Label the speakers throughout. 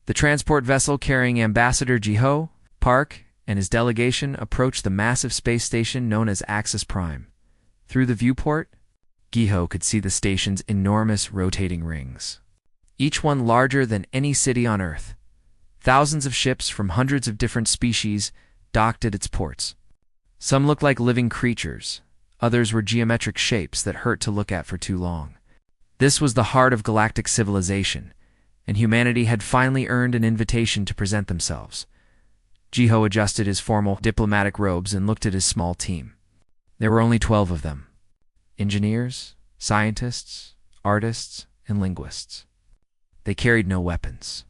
Speaker 1: The transport vessel carrying Ambassador Jiho Park and his delegation approached the massive space station known as Axis Prime. Through the viewport, Jiho could see the station's enormous rotating rings, each one larger than any city on Earth. Thousands of ships from hundreds of different species docked at its ports. Some looked like living creatures, others were geometric shapes that hurt to look at for too long. This was the heart of galactic civilization, and humanity had finally earned an invitation to present themselves. Jiho adjusted his formal diplomatic robes and looked at his small team. There were only 12 of them: engineers, scientists, artists, and linguists. They carried no weapons.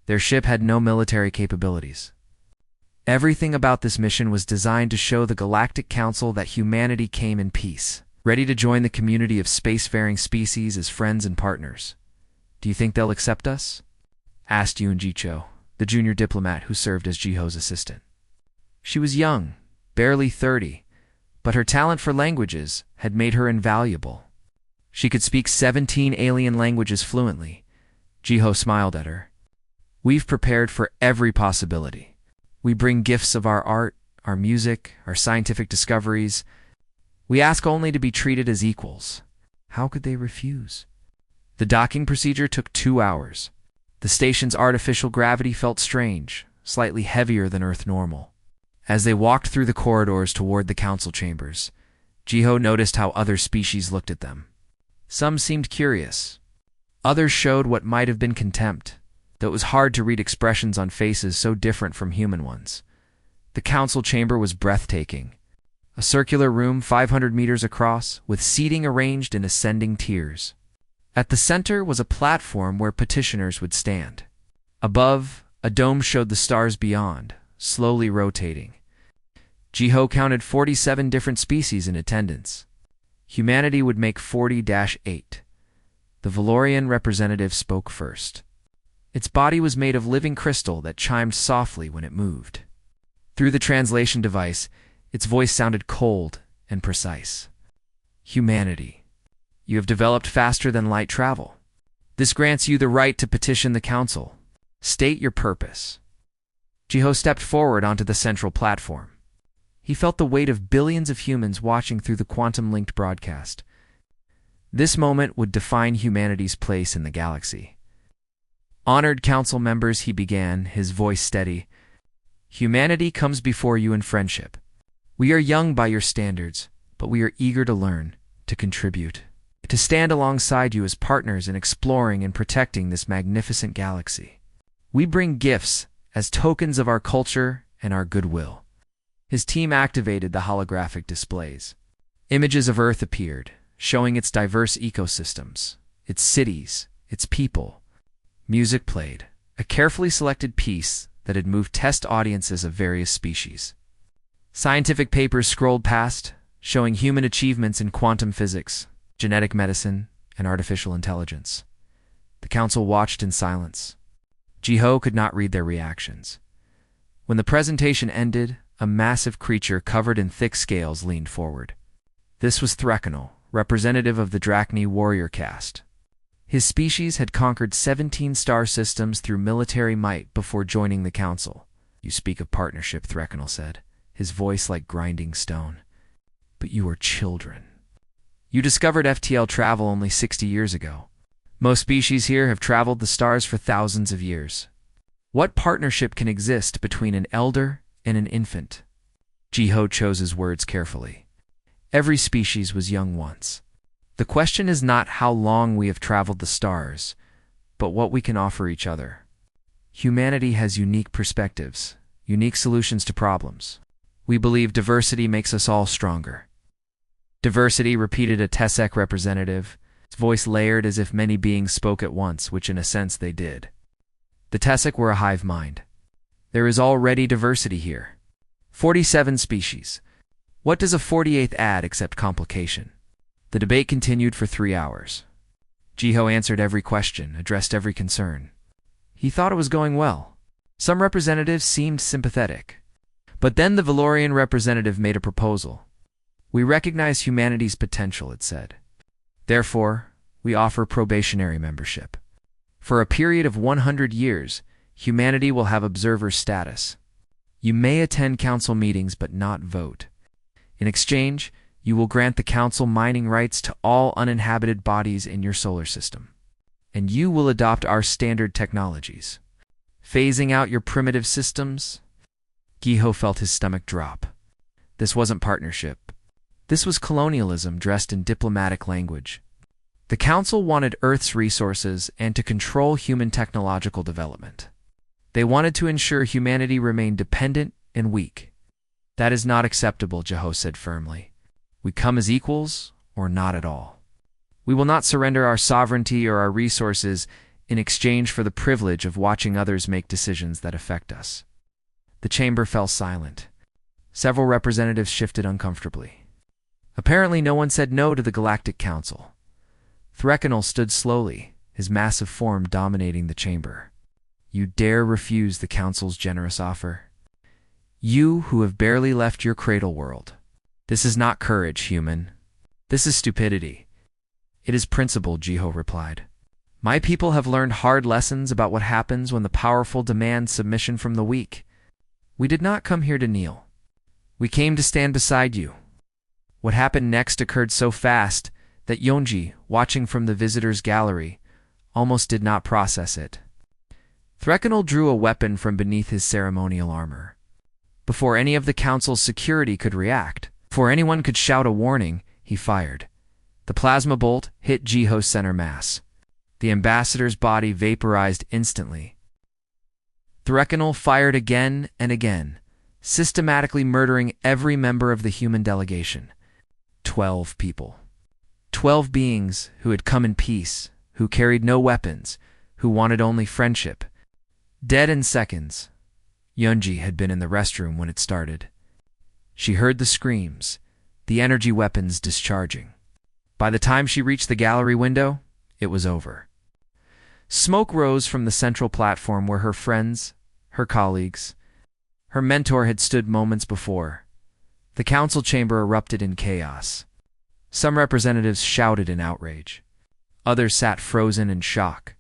Speaker 1: Their ship had no military capabilities. Everything about this mission was designed to show the Galactic Council that humanity came in peace, ready to join the community of spacefaring species as friends and partners. "Do you think they'll accept us?" asked Yoon Ji-cho, the junior diplomat who served as Jiho's assistant. She was young, barely 30, but her talent for languages had made her invaluable. She could speak 17 alien languages fluently. Jiho smiled at her. "We've prepared for every possibility. We bring gifts of our art, our music, our scientific discoveries. We ask only to be treated as equals." How could they refuse? The docking procedure took 2 hours. The station's artificial gravity felt strange, slightly heavier than Earth normal. As they walked through the corridors toward the council chambers, Jiho noticed how other species looked at them. Some seemed curious. Others showed what might have been contempt, though it was hard to read expressions on faces so different from human ones. The council chamber was breathtaking. A circular room 500 meters across, with seating arranged in ascending tiers. At the center was a platform where petitioners would stand. Above, a dome showed the stars beyond, slowly rotating. Jiho counted 47 different species in attendance. Humanity would make 40-8. The Valorian representative spoke first. Its body was made of living crystal that chimed softly when it moved. Through the translation device, its voice sounded cold and precise. "Humanity. You have developed faster than light travel. This grants you the right to petition the council. State your purpose." Jiho stepped forward onto the central platform. He felt the weight of billions of humans watching through the quantum-linked broadcast. This moment would define humanity's place in the galaxy. "Honored council members," he began, his voice steady. "Humanity comes before you in friendship. We are young by your standards, but we are eager to learn, to contribute, to stand alongside you as partners in exploring and protecting this magnificent galaxy. We bring gifts as tokens of our culture and our goodwill." His team activated the holographic displays. Images of Earth appeared, showing its diverse ecosystems, its cities, its people. Music played, a carefully selected piece that had moved test audiences of various species. Scientific papers scrolled past, showing human achievements in quantum physics, genetic medicine, and artificial intelligence. The council watched in silence. Jiho could not read their reactions. When the presentation ended, a massive creature covered in thick scales leaned forward. This was Threkanal, representative of the Drachni warrior caste. His species had conquered 17 star systems through military might before joining the council. "You speak of partnership," Threkanal said, his voice like grinding stone. "But you are children. You discovered FTL travel only 60 years ago. Most species here have traveled the stars for thousands of years. What partnership can exist between an elder and an infant?" Jiho chose his words carefully. "Every species was young once. The question is not how long we have traveled the stars, but what we can offer each other. Humanity has unique perspectives, unique solutions to problems. We believe diversity makes us all stronger." "Diversity," repeated a TESEC representative, its voice layered as if many beings spoke at once, which in a sense they did. The TESEC were a hive mind. "There is already diversity here. 47 species. What does a 48th add except complication?" The debate continued for 3 hours. Jiho answered every question, addressed every concern. He thought it was going well. Some representatives seemed sympathetic. But then the Valorian representative made a proposal. "We recognize humanity's potential," it said. "Therefore, we offer probationary membership. For a period of 100 years, humanity will have observer status. You may attend council meetings but not vote. In exchange, you will grant the council mining rights to all uninhabited bodies in your solar system. And you will adopt our standard technologies. Phasing out your primitive systems? Giho felt his stomach drop. This wasn't partnership. This was colonialism dressed in diplomatic language. The council wanted Earth's resources and to control human technological development. They wanted to ensure humanity remained dependent and weak. That is not acceptable, Giho said firmly. We come as equals or not at all. We will not surrender our sovereignty or our resources in exchange for the privilege of watching others make decisions that affect us. The chamber fell silent. Several representatives shifted uncomfortably. Apparently no one said no to the Galactic Council. Threkanul stood slowly, his massive form dominating the chamber. You dare refuse the Council's generous offer? You who have barely left your cradle world. This is not courage, human. This is stupidity. It is principle, Giho replied. My people have learned hard lessons about what happens when the powerful demand submission from the weak. We did not come here to kneel. We came to stand beside you. What happened next occurred so fast that Yonji, watching from the visitors' gallery, almost did not process it. Threkanul drew a weapon from beneath his ceremonial armor. Before any of the council's security could react, before anyone could shout a warning, he fired. The plasma bolt hit Giho's center mass. The ambassador's body vaporized instantly. Threkanul fired again and again, systematically murdering every member of the human delegation. 12 people. 12 beings who had come in peace, who carried no weapons, who wanted only friendship. Dead in seconds. Yunji had been in the restroom when it started. She heard the screams, the energy weapons discharging. By the time she reached the gallery window, it was over. Smoke rose from the central platform where her friends, her colleagues, her mentor had stood moments before. The council chamber erupted in chaos. Some representatives shouted in outrage. Others sat frozen in shock.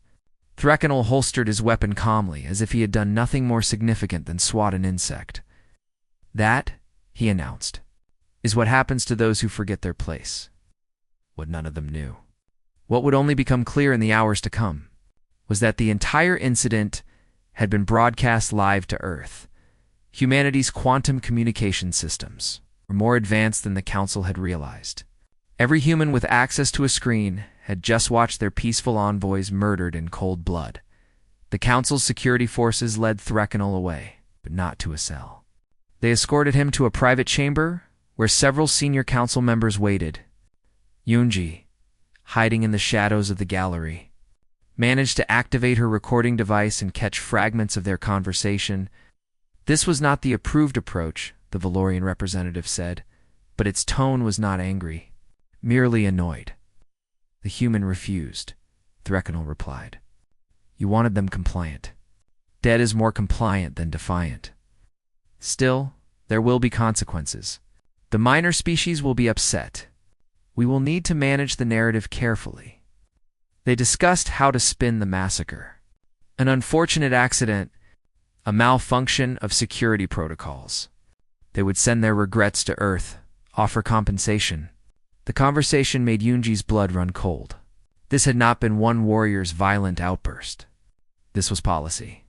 Speaker 1: Threkanul holstered his weapon calmly, as if he had done nothing more significant than swat an insect. That, he announced, is what happens to those who forget their place. What none of them knew, what would only become clear in the hours to come, was that the entire incident had been broadcast live to Earth. Humanity's quantum communication systems were more advanced than the Council had realized. Every human with access to a screen had just watched their peaceful envoys murdered in cold blood. The Council's security forces led Threkanul away, but not to a cell. They escorted him to a private chamber where several senior council members waited. Yunji, hiding in the shadows of the gallery, managed to activate her recording device and catch fragments of their conversation. This was not the approved approach, the Valorian representative said, but its tone was not angry, merely annoyed. The human refused, Threkanul replied. You wanted them compliant. Dead is more compliant than defiant. Still, there will be consequences. The minor species will be upset. We will need to manage the narrative carefully. They discussed how to spin the massacre. An unfortunate accident, a malfunction of security protocols. They would send their regrets to Earth, offer compensation. The conversation made Yunji's blood run cold. This had not been one warrior's violent outburst. This was policy.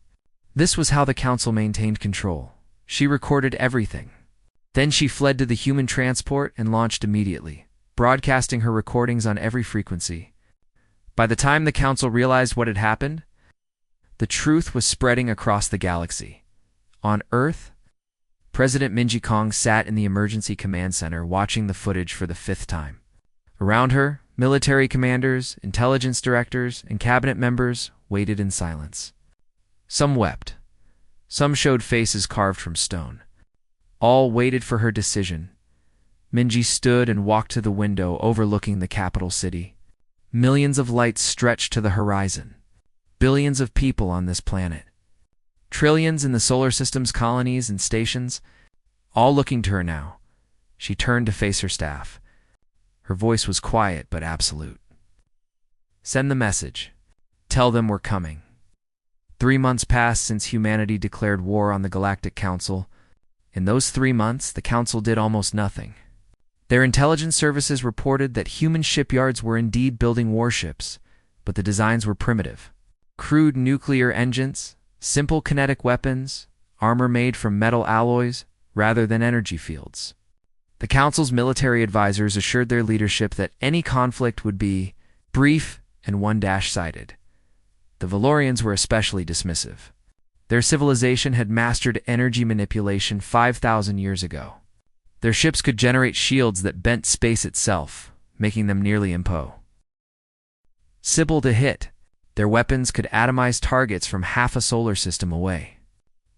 Speaker 1: This was how the Council maintained control. She recorded everything. Then she fled to the human transport and launched immediately, broadcasting her recordings on every frequency. By the time the Council realized what had happened, the truth was spreading across the galaxy. On Earth, President Minji Kong sat in the Emergency Command Center watching the footage for the 5th time. Around her, military commanders, intelligence directors, and cabinet members waited in silence. Some wept. Some showed faces carved from stone. All waited for her decision. Minji stood and walked to the window overlooking the capital city. Millions of lights stretched to the horizon. Billions of people on this planet. Trillions in the solar system's colonies and stations, all looking to her now. She turned to face her staff. Her voice was quiet but absolute. Send the message. Tell them we're coming. 3 months passed since humanity declared war on the Galactic Council. In those 3 months, the Council did almost nothing. Their intelligence services reported that human shipyards were indeed building warships, but the designs were primitive. Crude nuclear engines, simple kinetic weapons, armor made from metal alloys rather than energy fields. The Council's military advisors assured their leadership that any conflict would be brief and one-sided. The Valorians were especially dismissive. Their civilization had mastered energy manipulation 5,000 years ago. Their ships could generate shields that bent space itself, making them nearly impossible to hit. Their weapons could atomize targets from half a solar system away.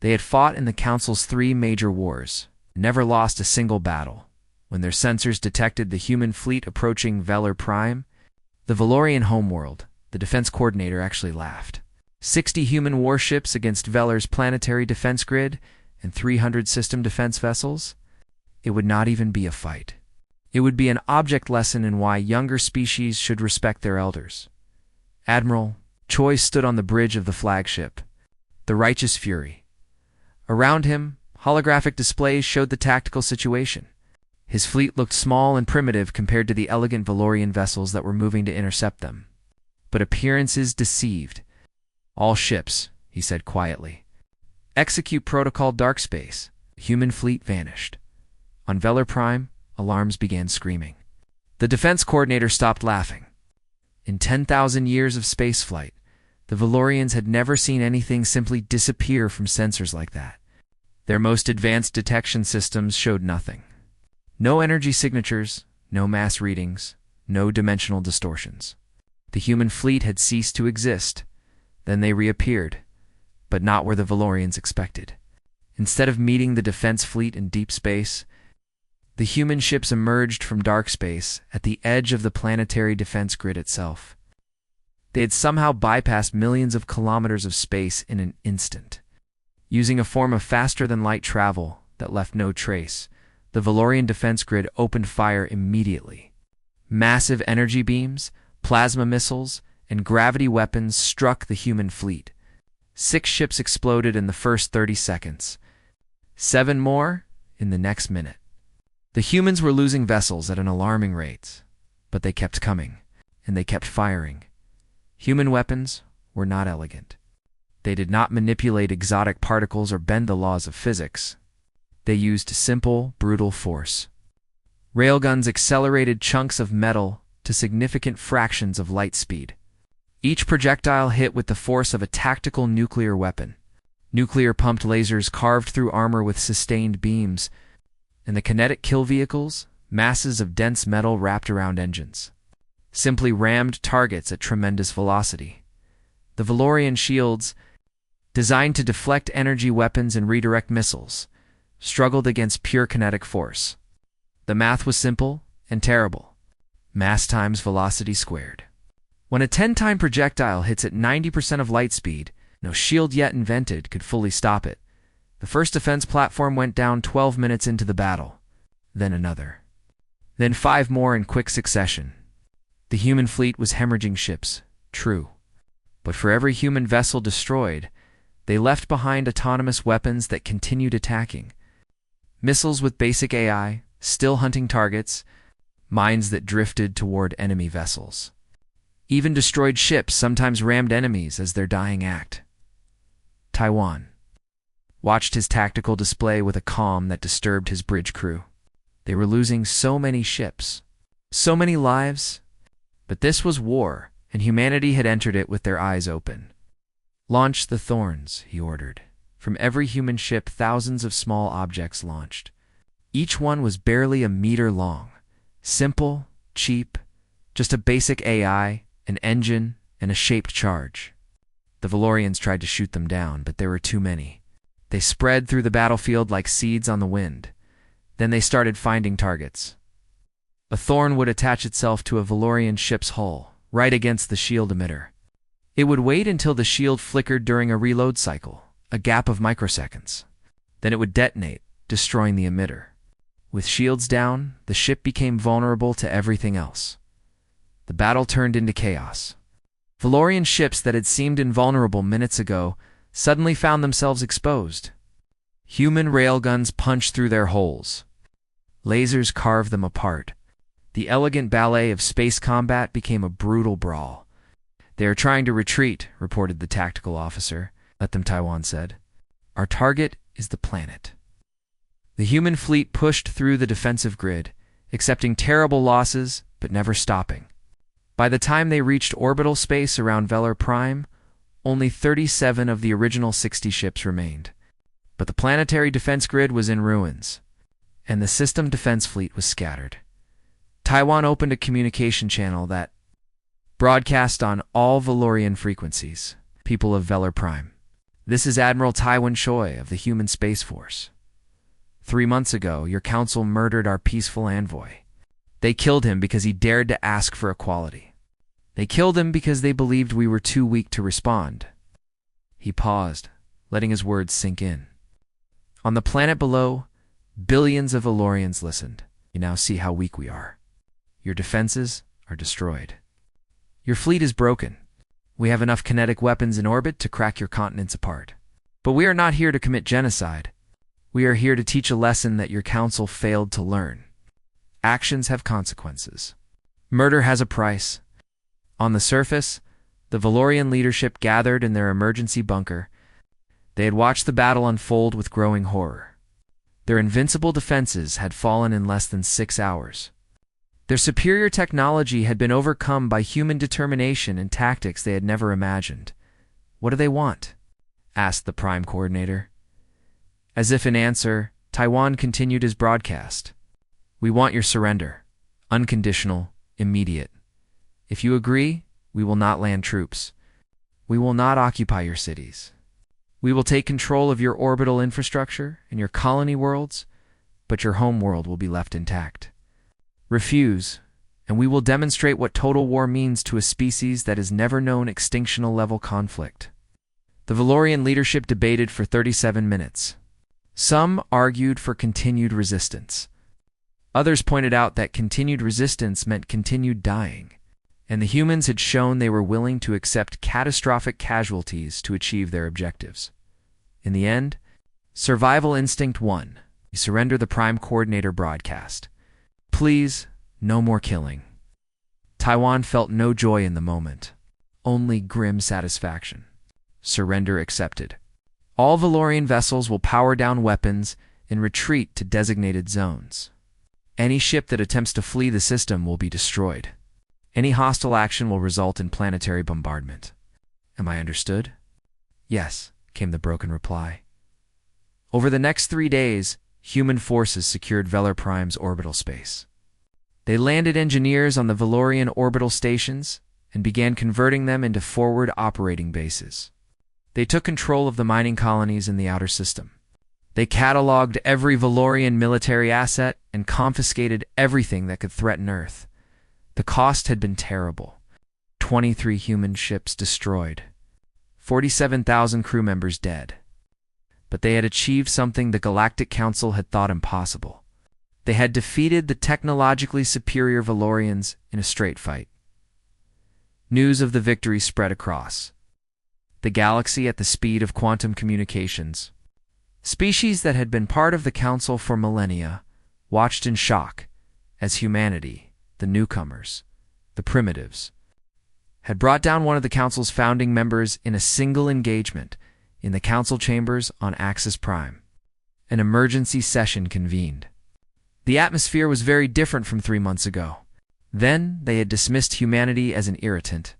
Speaker 1: They had fought in the Council's 3 major wars, never lost a single battle. When their sensors detected the human fleet approaching Velar Prime, the Valorian homeworld, the defense coordinator actually laughed. 60 human warships against Velar's planetary defense grid and 300 system defense vessels? It would not even be a fight. It would be an object lesson in why younger species should respect their elders. Admiral Choi stood on the bridge of the flagship, the Righteous Fury. Around him, holographic displays showed the tactical situation. His fleet looked small and primitive compared to the elegant Valorian vessels that were moving to intercept them. But appearances deceived. "All ships," he said quietly. "Execute Protocol Dark Space." The human fleet vanished. On Velar Prime, alarms began screaming. The defense coordinator stopped laughing. In 10,000 years of spaceflight, the Valorians had never seen anything simply disappear from sensors like that. Their most advanced detection systems showed nothing. No energy signatures, no mass readings, no dimensional distortions. The human fleet had ceased to exist. Then they reappeared, but not where the Valorians expected. Instead of meeting the defense fleet in deep space, the human ships emerged from dark space at the edge of the planetary defense grid itself. They had somehow bypassed millions of kilometers of space in an instant. Using a form of faster-than-light travel that left no trace, the Valorian defense grid opened fire immediately. Massive energy beams, plasma missiles, and gravity weapons struck the human fleet. 6 ships exploded in the first 30 seconds. 7 more in the next minute. The humans were losing vessels at an alarming rate, but they kept coming, and they kept firing. Human weapons were not elegant. They did not manipulate exotic particles or bend the laws of physics. They used simple, brutal force. Railguns accelerated chunks of metal to significant fractions of light speed. Each projectile hit with the force of a tactical nuclear weapon. Nuclear-pumped lasers carved through armor with sustained beams, and the kinetic kill vehicles, masses of dense metal wrapped around engines, simply rammed targets at tremendous velocity. The Valorian shields, designed to deflect energy weapons and redirect missiles, struggled against pure kinetic force. The math was simple and terrible. Mass times velocity squared. When a 10-time projectile hits at 90% of light speed, no shield yet invented could fully stop it. The first defense platform went down 12 minutes into the battle. Then another. Then 5 more in quick succession. The human fleet was hemorrhaging ships, true. But for every human vessel destroyed, they left behind autonomous weapons that continued attacking. Missiles with basic AI, still hunting targets, mines that drifted toward enemy vessels. Even destroyed ships sometimes rammed enemies as their dying act. Taiwan watched his tactical display with a calm that disturbed his bridge crew. They were losing so many ships, so many lives, but this was war, and humanity had entered it with their eyes open. "Launch the Thorns," he ordered. From every human ship, thousands of small objects launched. Each one was barely a meter long. Simple, cheap, just a basic AI, an engine, and a shaped charge. The Valorians tried to shoot them down, but there were too many. They spread through the battlefield like seeds on the wind. Then they started finding targets. A thorn would attach itself to a Valorian ship's hull, right against the shield emitter. It would wait until the shield flickered during a reload cycle, a gap of microseconds. Then it would detonate, destroying the emitter. With shields down, the ship became vulnerable to everything else. The battle turned into chaos. Valorian ships that had seemed invulnerable minutes ago suddenly found themselves exposed. Human railguns punched through their holes. Lasers carved them apart. The elegant ballet of space combat became a brutal brawl. "They are trying to retreat," reported the tactical officer. "Let them," Taiwan said. "Our target is the planet." The human fleet pushed through the defensive grid, accepting terrible losses but never stopping. By the time they reached orbital space around Velar Prime, only 37 of the original 60 ships remained. But the planetary defense grid was in ruins, and the system defense fleet was scattered. Taiwan opened a communication channel that broadcast on all Valorian frequencies. "People of Velar Prime, this is Admiral Taiwan Choi of the Human Space Force. 3 months ago, your council murdered our peaceful envoy. They killed him because he dared to ask for equality. They killed him because they believed we were too weak to respond." He paused, letting his words sink in. "On the planet below, billions of Valorians listened. You now see how weak we are. Your defenses are destroyed. Your fleet is broken. We have enough kinetic weapons in orbit to crack your continents apart. But we are not here to commit genocide. We are here to teach a lesson that your council failed to learn. Actions have consequences. Murder has a price." On the surface, the Valorian leadership gathered in their emergency bunker. They had watched the battle unfold with growing horror. Their invincible defenses had fallen in less than 6 hours. Their superior technology had been overcome by human determination and tactics they had never imagined. "What do they want?" asked the Prime Coordinator. As if in answer, Taiwan continued his broadcast. "We want your surrender. Unconditional, immediate. If you agree, we will not land troops. We will not occupy your cities. We will take control of your orbital infrastructure and your colony worlds, but your home world will be left intact. Refuse, and we will demonstrate what total war means to a species that has never known extinctional-level conflict." The Valorian leadership debated for 37 minutes. Some argued for continued resistance. Others pointed out that continued resistance meant continued dying, and the humans had shown they were willing to accept catastrophic casualties to achieve their objectives. In the end, survival instinct won. We surrender. The Prime Coordinator broadcast. "Please, no more killing." Taiwan felt no joy in the moment, only grim satisfaction. Surrender accepted. All Valorian vessels will power down weapons and retreat to designated zones. Any ship that attempts to flee the system will be destroyed. Any hostile action will result in planetary bombardment. Am I understood? "Yes," came the broken reply. Over the next 3 days, human forces secured Velar Prime's orbital space. They landed engineers on the Valorian orbital stations and began converting them into forward operating bases. They took control of the mining colonies in the outer system. They cataloged every Valorian military asset and confiscated everything that could threaten Earth. The cost had been terrible. 23 human ships destroyed. 47,000 crew members dead. But they had achieved something the Galactic Council had thought impossible. They had defeated the technologically superior Valorians in a straight fight. News of the victory spread across the galaxy at the speed of quantum communications. Species that had been part of the Council for millennia watched in shock as humanity, the newcomers, the primitives, had brought down one of the Council's founding members in a single engagement in the Council chambers on Axis Prime. An emergency session convened. The atmosphere was very different from 3 months ago. Then they had dismissed humanity as an irritant.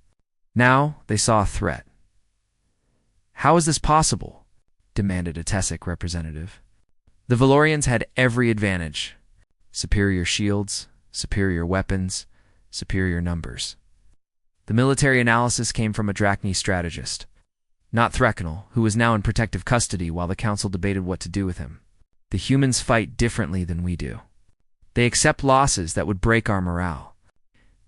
Speaker 1: Now they saw a threat. "How is this possible?" demanded a Tessic representative. The Valorians had every advantage. Superior shields, superior weapons, superior numbers. The military analysis came from a Drachni strategist, not Threkanal, who was now in protective custody while the Council debated what to do with him. "The humans fight differently than we do. They accept losses that would break our morale.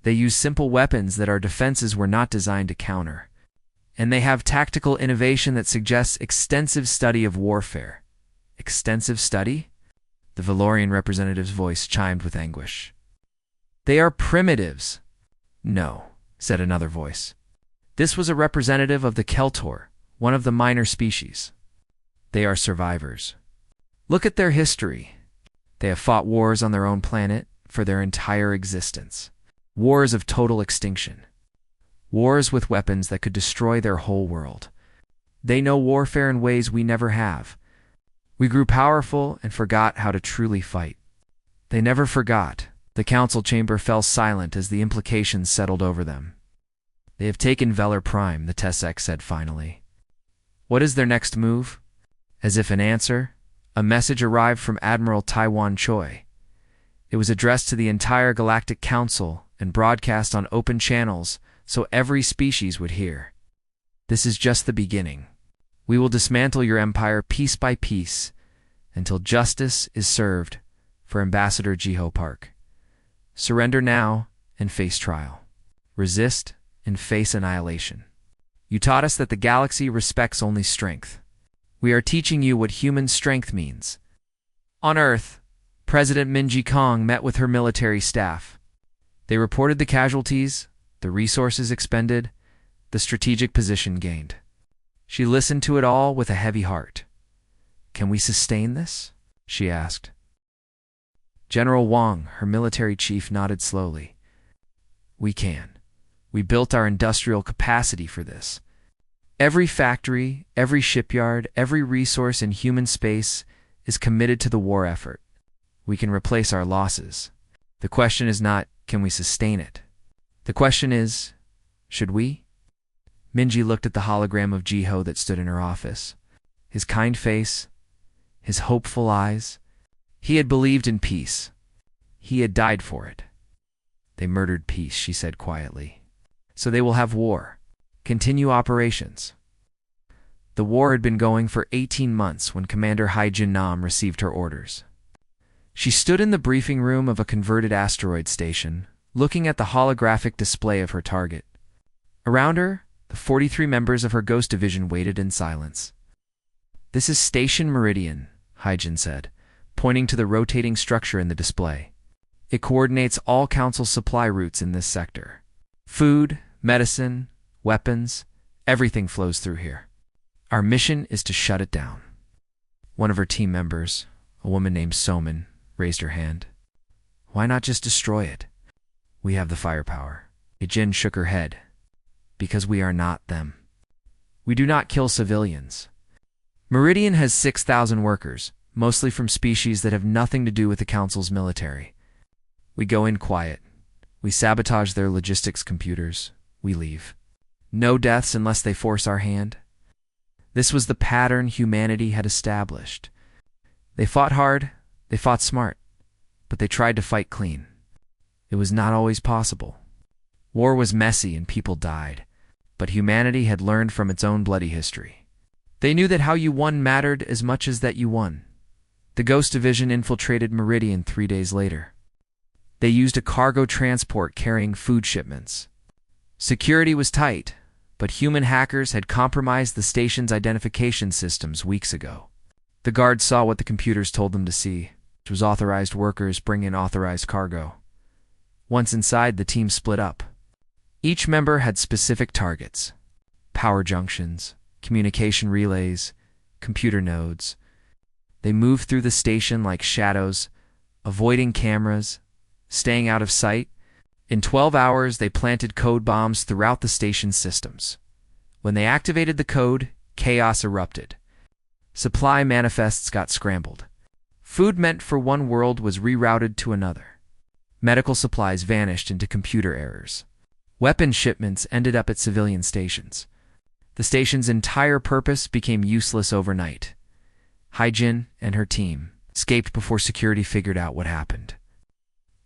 Speaker 1: They use simple weapons that our defenses were not designed to counter. And they have tactical innovation that suggests extensive study of warfare." "Extensive study?" The Valorian representative's voice chimed with anguish. "They are primitives." "No," said another voice. This was a representative of the Keltor, one of the minor species. They are survivors. Look at their history. They have fought wars on their own planet for their entire existence. Wars of total extinction. Wars with weapons that could destroy their whole world. They know warfare in ways we never have. We grew powerful and forgot how to truly fight. They never forgot. The council chamber fell silent as the implications settled over them. They have taken Velar Prime, the Tessek said finally. What is their next move? As if in answer, a message arrived from Admiral Taiwan Choi. It was addressed to the entire Galactic Council and broadcast on open channels so every species would hear. This is just the beginning. We will dismantle your empire piece by piece until justice is served for Ambassador Jiho Park. Surrender now and face trial. Resist and face annihilation. You taught us that the galaxy respects only strength. We are teaching you what human strength means. On Earth, President Minji Kong met with her military staff. They reported the casualties, the resources expended, the strategic position gained. She listened to it all with a heavy heart. Can we sustain this? She asked. General Wang, her military chief, nodded slowly. We can. We built our industrial capacity for this. Every factory, every shipyard, every resource in human space is committed to the war effort. We can replace our losses. The question is not, can we sustain it? The question is, should we? Minji looked at the hologram of Jiho that stood in her office. His kind face, his hopeful eyes. He had believed in peace. He had died for it. They murdered peace, she said quietly. So they will have war. Continue operations. The war had been going for 18 months when Commander Hai Jin Nam received her orders. She stood in the briefing room of a converted asteroid station, looking at the holographic display of her target. Around her, the 43 members of her Ghost Division waited in silence. This is Station Meridian, Haijin said, pointing to the rotating structure in the display. It coordinates all Council supply routes in this sector. Food, medicine, weapons, everything flows through here. Our mission is to shut it down. One of her team members, a woman named Soman, raised her hand. Why not just destroy it? We have the firepower. Jin shook her head. Because we are not them. We do not kill civilians. Meridian has 6,000 workers, mostly from species that have nothing to do with the Council's military. We go in quiet. We sabotage their logistics computers. We leave. No deaths unless they force our hand. This was the pattern humanity had established. They fought hard, they fought smart, but they tried to fight clean. It was not always possible. War was messy and people died, but humanity had learned from its own bloody history. They knew that how you won mattered as much as that you won. The Ghost Division infiltrated Meridian 3 days later. They used a cargo transport carrying food shipments. Security was tight, but human hackers had compromised the station's identification systems weeks ago. The guards saw what the computers told them to see, which was authorized workers bring in authorized cargo. Once inside, the team split up. Each member had specific targets: power junctions, communication relays, computer nodes. They moved through the station like shadows, avoiding cameras, staying out of sight. In 12 hours, they planted code bombs throughout the station's systems. When they activated the code, chaos erupted. Supply manifests got scrambled. Food meant for one world was rerouted to another. Medical supplies vanished into computer errors. Weapon shipments ended up at civilian stations. The station's entire purpose became useless overnight. Haijin and her team escaped before security figured out what happened.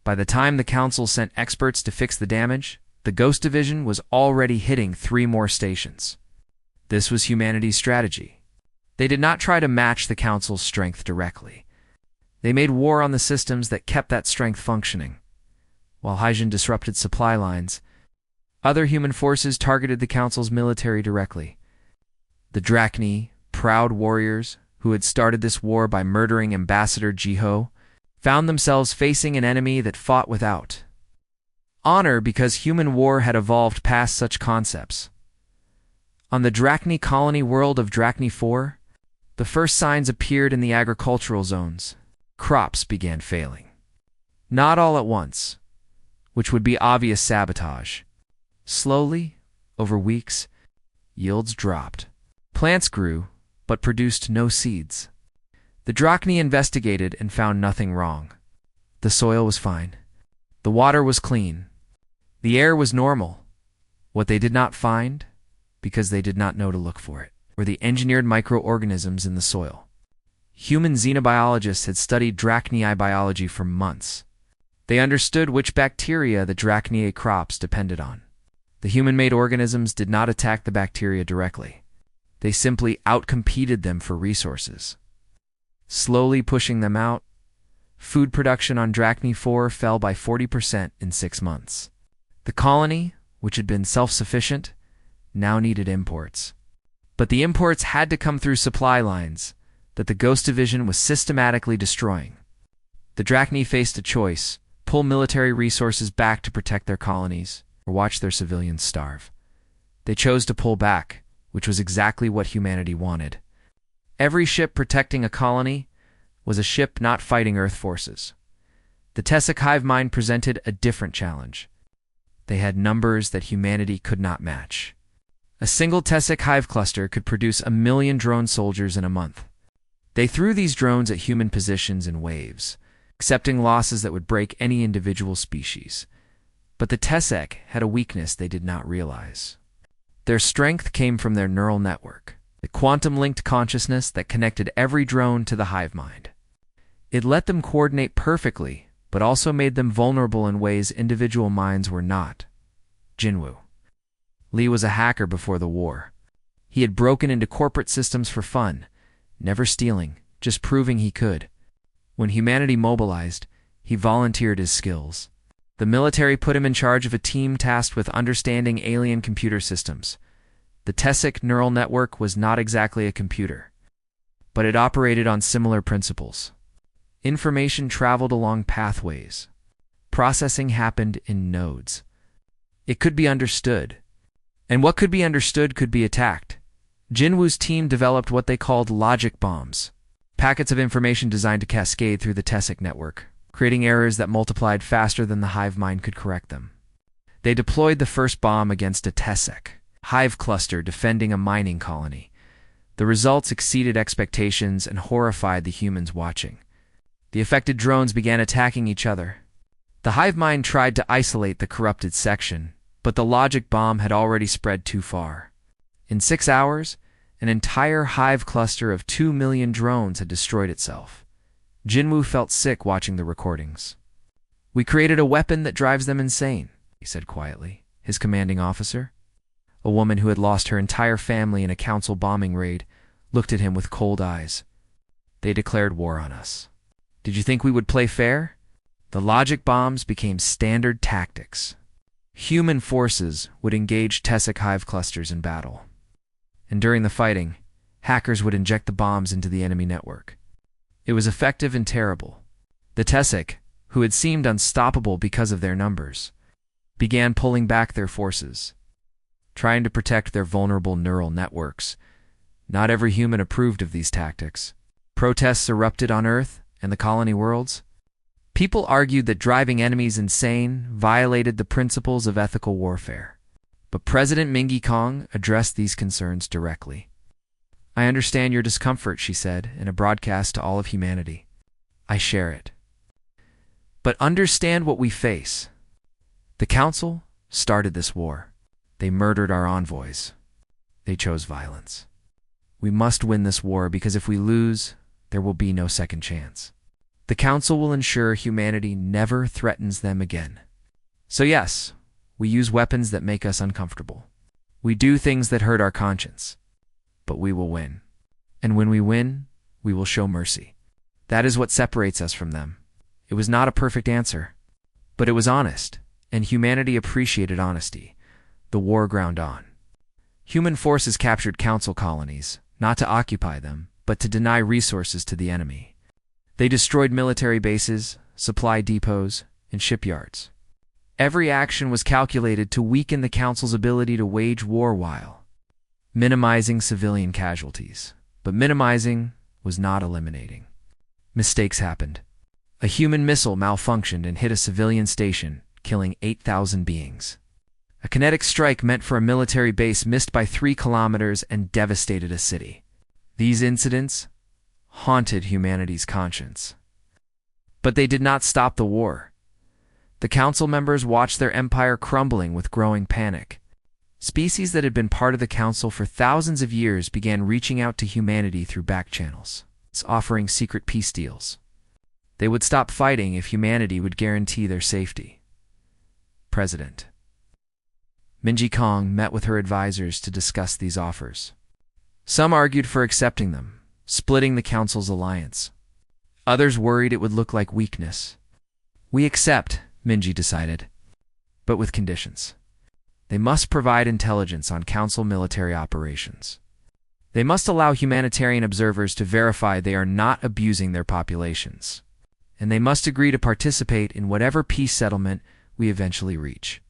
Speaker 1: By the time the Council sent experts to fix the damage, the Ghost Division was already hitting 3 more stations. This was humanity's strategy. They did not try to match the Council's strength directly. They made war on the systems that kept that strength functioning. While Haijin disrupted supply lines, other human forces targeted the Council's military directly. The Drachni, proud warriors who had started this war by murdering Ambassador Jiho, found themselves facing an enemy that fought without honor because human war had evolved past such concepts. On the Drachni colony world of Drachni 4, the first signs appeared in the agricultural zones. Crops began failing. Not all at once, which would be obvious sabotage. Slowly, over weeks, yields dropped. Plants grew, but produced no seeds. The Drachni investigated and found nothing wrong. The soil was fine. The water was clean. The air was normal. What they did not find, because they did not know to look for it, were the engineered microorganisms in the soil. Human xenobiologists had studied Drachnii biology for months. They understood which bacteria the Drachnii crops depended on. The human-made organisms did not attack the bacteria directly. They simply outcompeted them for resources. Slowly pushing them out, food production on Drachni 4 fell by 40% in 6 months. The colony, which had been self-sufficient, now needed imports. But the imports had to come through supply lines that the Ghost Division was systematically destroying. The Drachni faced a choice: pull military resources back to protect their colonies, or watch their civilians starve. They chose to pull back, which was exactly what humanity wanted. Every ship protecting a colony was a ship not fighting Earth forces. The Tessic hive mind presented a different challenge. They had numbers that humanity could not match. A single Tessic hive cluster could produce 1 million drone soldiers in a month. They threw these drones at human positions in waves, accepting losses that would break any individual species. But the Tessic had a weakness they did not realize. Their strength came from their neural network, the quantum-linked consciousness that connected every drone to the hive mind. It let them coordinate perfectly, but also made them vulnerable in ways individual minds were not. Jinwoo. Lee was a hacker before the war. He had broken into corporate systems for fun, never stealing, just proving he could. When humanity mobilized, he volunteered his skills. The military put him in charge of a team tasked with understanding alien computer systems. The Tessic neural network was not exactly a computer, but it operated on similar principles. Information traveled along pathways. Processing happened in nodes. It could be understood, and what could be understood could be attacked. Jinwoo's team developed what they called logic bombs, packets of information designed to cascade through the Tessic network, creating errors that multiplied faster than the hive mind could correct them. They deployed the first bomb against a Tessic hive cluster defending a mining colony. The results exceeded expectations and horrified the humans watching. The affected drones began attacking each other. The hive mind tried to isolate the corrupted section, but the logic bomb had already spread too far. In 6 hours, an entire hive cluster of 2 million drones had destroyed itself. Jinwoo felt sick watching the recordings. "We created a weapon that drives them insane," he said quietly, his commanding officer. A woman who had lost her entire family in a council bombing raid looked at him with cold eyes. "They declared war on us. Did you think we would play fair?" The logic bombs became standard tactics. Human forces would engage Tessic hive clusters in battle. And during the fighting, hackers would inject the bombs into the enemy network. It was effective and terrible. The Tessic, who had seemed unstoppable because of their numbers, began pulling back their forces, trying to protect their vulnerable neural networks. Not every human approved of these tactics. Protests erupted on Earth and the colony worlds. People argued that driving enemies insane violated the principles of ethical warfare. But President Mingy Kong addressed these concerns directly. "I understand your discomfort," she said in a broadcast to all of humanity. "I share it. But understand what we face. The Council started this war. They murdered our envoys. They chose violence. We must win this war because if we lose, there will be no second chance. The Council will ensure humanity never threatens them again. So yes, we use weapons that make us uncomfortable. We do things that hurt our conscience. But we will win. And when we win, we will show mercy. That is what separates us from them." It was not a perfect answer, but it was honest, and humanity appreciated honesty. The war ground on. Human forces captured council colonies, not to occupy them, but to deny resources to the enemy. They destroyed military bases, supply depots, and shipyards. Every action was calculated to weaken the council's ability to wage war while minimizing civilian casualties. But minimizing was not eliminating. Mistakes happened. A human missile malfunctioned and hit a civilian station, killing 8,000 beings. A kinetic strike meant for a military base missed by 3 kilometers and devastated a city. These incidents haunted humanity's conscience. But they did not stop the war. The council members watched their empire crumbling with growing panic. Species that had been part of the council for thousands of years began reaching out to humanity through back channels, offering secret peace deals. They would stop fighting if humanity would guarantee their safety. President Minji Kong met with her advisors to discuss these offers. Some argued for accepting them, splitting the council's alliance. Others worried it would look like weakness. We accept, Minji decided, but with conditions. They must provide intelligence on council military operations. They must allow humanitarian observers to verify they are not abusing their populations. And they must agree to participate in whatever peace settlement we eventually reach.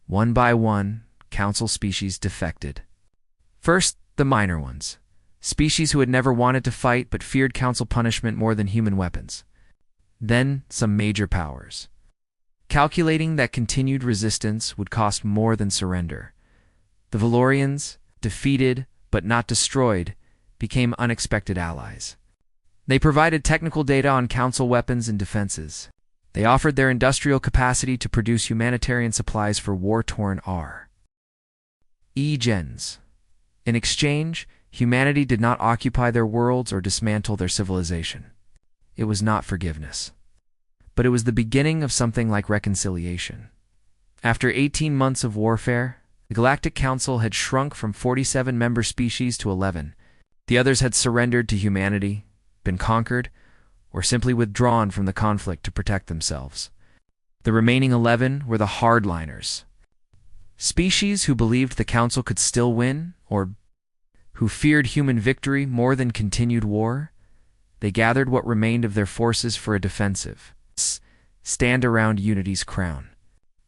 Speaker 1: One by one, council species defected. First, the minor ones. Species who had never wanted to fight but feared council punishment more than human weapons. Then, some major powers. Calculating that continued resistance would cost more than surrender, the Valorians, defeated but not destroyed, became unexpected allies. They provided technical data on council weapons and defenses. They offered their industrial capacity to produce humanitarian supplies for war-torn gens. In exchange, humanity did not occupy their worlds or dismantle their civilization. It was not forgiveness. But it was the beginning of something like reconciliation. After 18 months of warfare, the Galactic Council had shrunk from 47 member species to 11. The others had surrendered to humanity, been conquered, or simply withdrawn from the conflict to protect themselves. The remaining 11 were the hardliners. Species who believed the Council could still win, or who feared human victory more than continued war. They gathered what remained of their forces for a defensive stand around Unity's crown,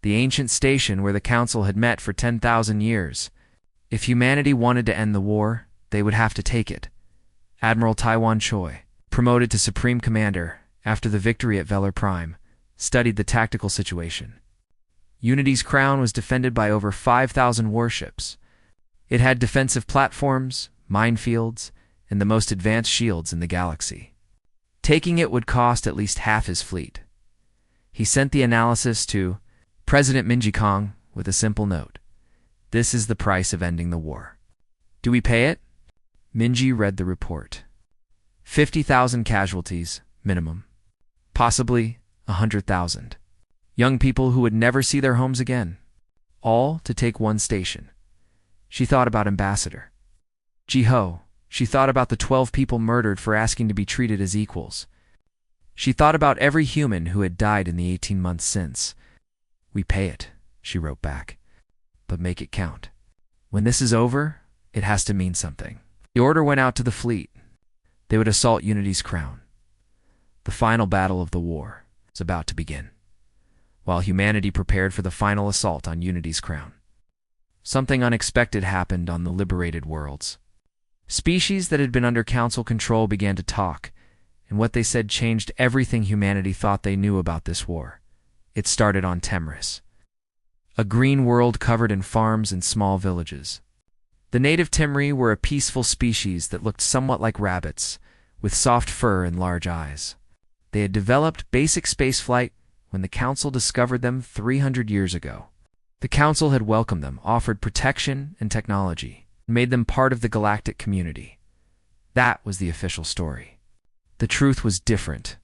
Speaker 1: the ancient station where the Council had met for 10,000 years. If humanity wanted to end the war, they would have to take it. Admiral Taiwan Choi, promoted to Supreme Commander after the victory at Velar Prime, studied the tactical situation. Unity's crown was defended by over 5,000 warships. It had defensive platforms, minefields, and the most advanced shields in the galaxy. Taking it would cost at least half his fleet. He sent the analysis to President Minji Kong with a simple note. This is the price of ending the war. Do we pay it? Minji read the report. 50,000 casualties, minimum. Possibly 100,000. Young people who would never see their homes again. All to take one station. She thought about Ambassador Jiho. She thought about the 12 people murdered for asking to be treated as equals. She thought about every human who had died in the 18 months since. We pay it, she wrote back. But make it count. When this is over, it has to mean something. The order went out to the fleet. They would assault Unity's crown. The final battle of the war was about to begin, while humanity prepared for the final assault on Unity's crown. Something unexpected happened on the liberated worlds. Species that had been under council control began to talk, and what they said changed everything humanity thought they knew about this war. It started on Temris, a green world covered in farms and small villages. The native Timri were a peaceful species that looked somewhat like rabbits, with soft fur and large eyes. They had developed basic spaceflight when the Council discovered them 300 years ago. The Council had welcomed them, offered protection and technology, and made them part of the galactic community. That was the official story. The truth was different.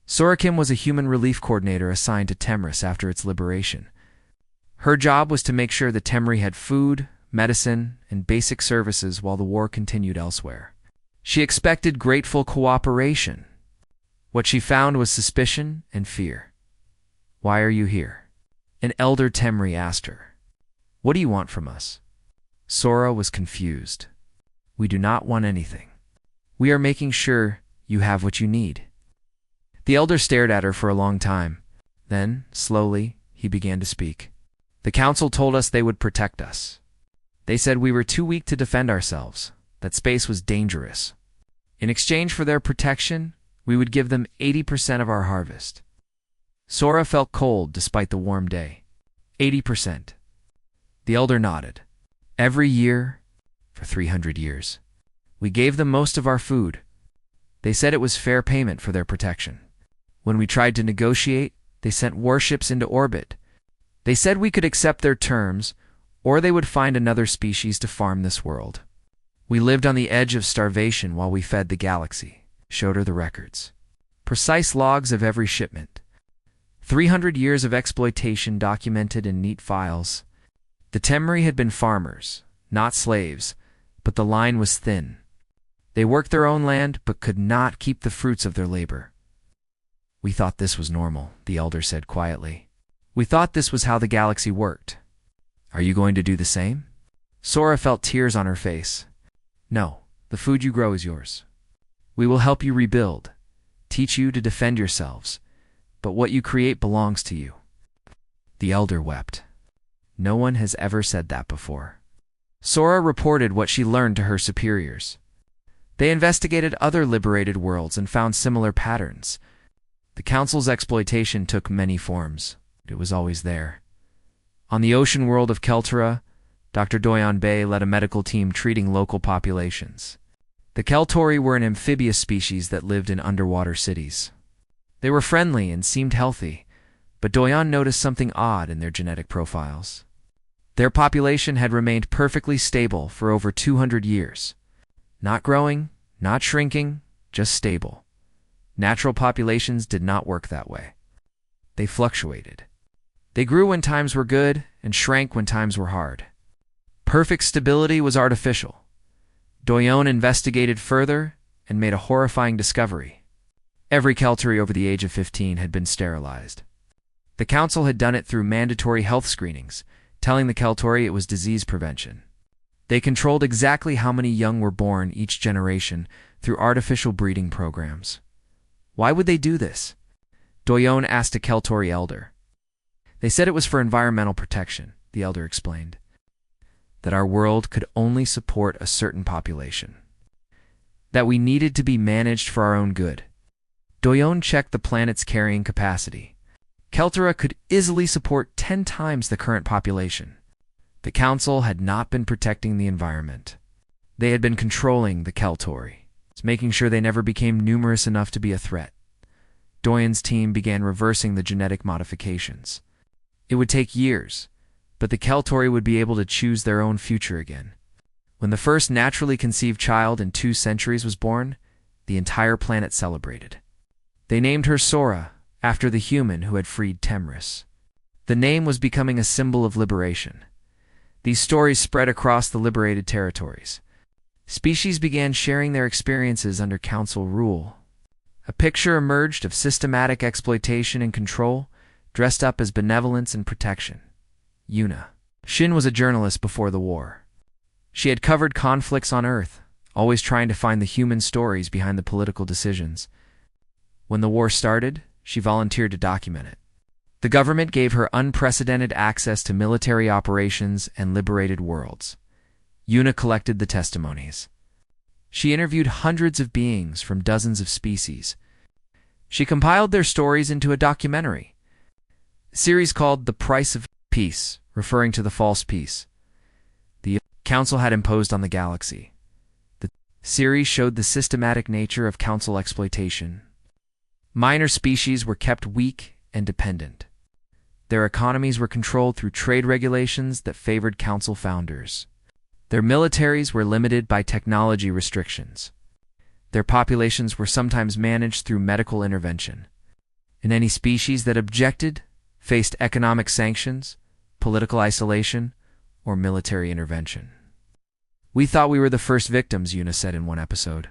Speaker 1: Sorokim was a human relief coordinator assigned to Temris after its liberation. Her job was to make sure the Temri had food, medicine, and basic services while the war continued elsewhere. She expected grateful cooperation. What she found was suspicion and fear. Why are you here? An elder Temri asked her. What do you want from us? Sora was confused. We do not want anything. We are making sure you have what you need. The elder stared at her for a long time. Then, slowly, he began to speak. The Council told us they would protect us. They said we were too weak to defend ourselves, that space was dangerous. In exchange for their protection, we would give them 80% of our harvest. Sora felt cold despite the warm day. 80%. The elder nodded. Every year, for 300 years, we gave them most of our food. They said it was fair payment for their protection. When we tried to negotiate, they sent warships into orbit. They said we could accept their terms, or they would find another species to farm this world. We lived on the edge of starvation while we fed the galaxy, showed her the records. Precise logs of every shipment. 300 years of exploitation documented in neat files. The Temri had been farmers, not slaves, but the line was thin. They worked their own land but could not keep the fruits of their labor. We thought this was normal, the elder said quietly. We thought this was how the galaxy worked. Are you going to do the same? Sora felt tears on her face. No, the food you grow is yours. We will help you rebuild, teach you to defend yourselves, but what you create belongs to you. The elder wept. No one has ever said that before. Sora reported what she learned to her superiors. They investigated other liberated worlds and found similar patterns. The Council's exploitation took many forms. It was always there. On the ocean world of Keltura, Dr. Doyon Bay led a medical team treating local populations. The Keltori were an amphibious species that lived in underwater cities. They were friendly and seemed healthy, but Doyon noticed something odd in their genetic profiles. Their population had remained perfectly stable for over 200 years. Not growing, not shrinking, just stable. Natural populations did not work that way. They fluctuated. They grew when times were good and shrank when times were hard. Perfect stability was artificial. Doyon investigated further and made a horrifying discovery. Every Keltori over the age of 15 had been sterilized. The Council had done it through mandatory health screenings, telling the Keltori it was disease prevention. They controlled exactly how many young were born each generation through artificial breeding programs. Why would they do this? Doyon asked a Keltori elder. They said it was for environmental protection, the elder explained. That our world could only support a certain population. That we needed to be managed for our own good. Doyon checked the planet's carrying capacity. Keltura could easily support 10 times the current population. The Council had not been protecting the environment. They had been controlling the Keltori, making sure they never became numerous enough to be a threat. Doyon's team began reversing the genetic modifications. It would take years, but the Keltori would be able to choose their own future again. When the first naturally conceived child in 2 centuries was born, the entire planet celebrated. They named her Sora, after the human who had freed Temris. The name was becoming a symbol of liberation. These stories spread across the liberated territories. Species began sharing their experiences under Council rule. A picture emerged of systematic exploitation and control, dressed up as benevolence and protection. Yuna. Shin was a journalist before the war. She had covered conflicts on Earth, always trying to find the human stories behind the political decisions. When the war started, she volunteered to document it. The government gave her unprecedented access to military operations and liberated worlds. Yuna collected the testimonies. She interviewed hundreds of beings from dozens of species. She compiled their stories into a documentary, a series called The Price of Peace, referring to the false peace the Council had imposed on the galaxy. The series showed the systematic nature of Council exploitation. Minor species were kept weak and dependent. Their economies were controlled through trade regulations that favored Council founders. Their militaries were limited by technology restrictions. Their populations were sometimes managed through medical intervention. And any species that objected faced economic sanctions, political isolation, or military intervention. We thought we were the first victims, Yuna said in one episode.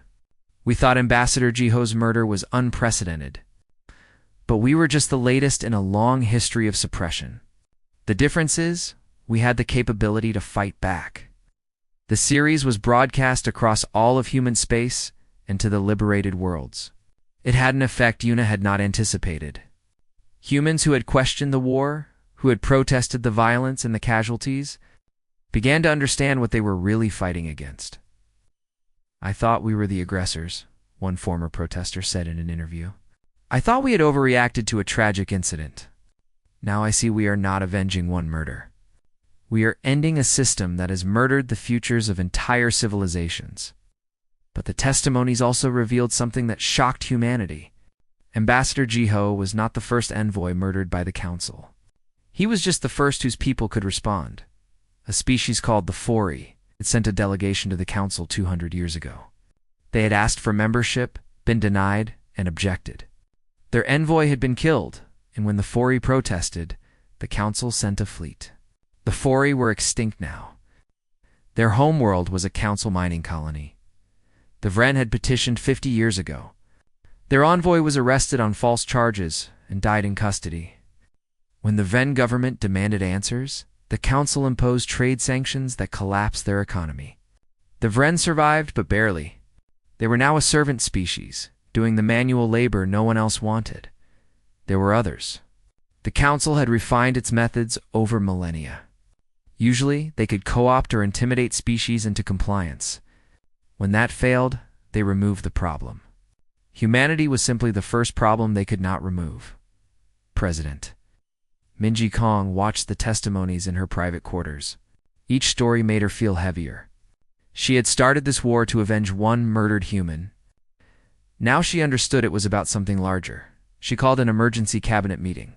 Speaker 1: We thought Ambassador Jiho's murder was unprecedented. But we were just the latest in a long history of suppression. The difference is, we had the capability to fight back. The series was broadcast across all of human space and to the liberated worlds. It had an effect Yuna had not anticipated. Humans who had questioned the war, who had protested the violence and the casualties, began to understand what they were really fighting against. "I thought we were the aggressors," one former protester said in an interview. "I thought we had overreacted to a tragic incident. Now I see we are not avenging one murder. We are ending a system that has murdered the futures of entire civilizations." But the testimonies also revealed something that shocked humanity. Ambassador Jiho was not the first envoy murdered by the Council. He was just the first whose people could respond. A species called the Fori had sent a delegation to the Council 200 years ago. They had asked for membership, been denied, and objected. Their envoy had been killed, and when the Fori protested, the Council sent a fleet. The Fori were extinct now. Their homeworld was a Council mining colony. The Vren had petitioned 50 years ago. Their envoy was arrested on false charges and died in custody. When the Vren government demanded answers, the Council imposed trade sanctions that collapsed their economy. The Vren survived, but barely. They were now a servant species, doing the manual labor no one else wanted. There were others. The Council had refined its methods over millennia. Usually, they could co-opt or intimidate species into compliance. When that failed, they removed the problem. Humanity was simply the first problem they could not remove. President Minji Kong watched the testimonies in her private quarters. Each story made her feel heavier. She had started this war to avenge one murdered human. Now she understood it was about something larger. She called an emergency cabinet meeting.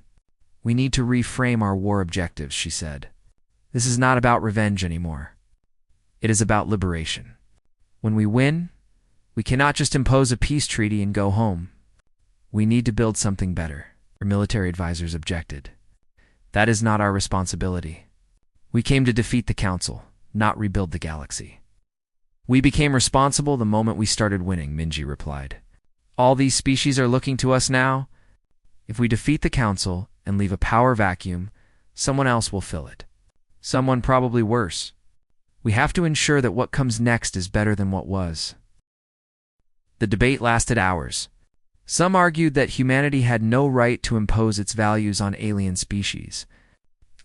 Speaker 1: "We need to reframe our war objectives," she said. "This is not about revenge anymore. It is about liberation. When we win, we cannot just impose a peace treaty and go home. We need to build something better." Her military advisors objected. "That is not our responsibility. We came to defeat the Council, not rebuild the galaxy." "We became responsible the moment we started winning," Minji replied. "All these species are looking to us now. If we defeat the Council and leave a power vacuum, someone else will fill it. Someone probably worse. We have to ensure that what comes next is better than what was." The debate lasted hours. Some argued that humanity had no right to impose its values on alien species.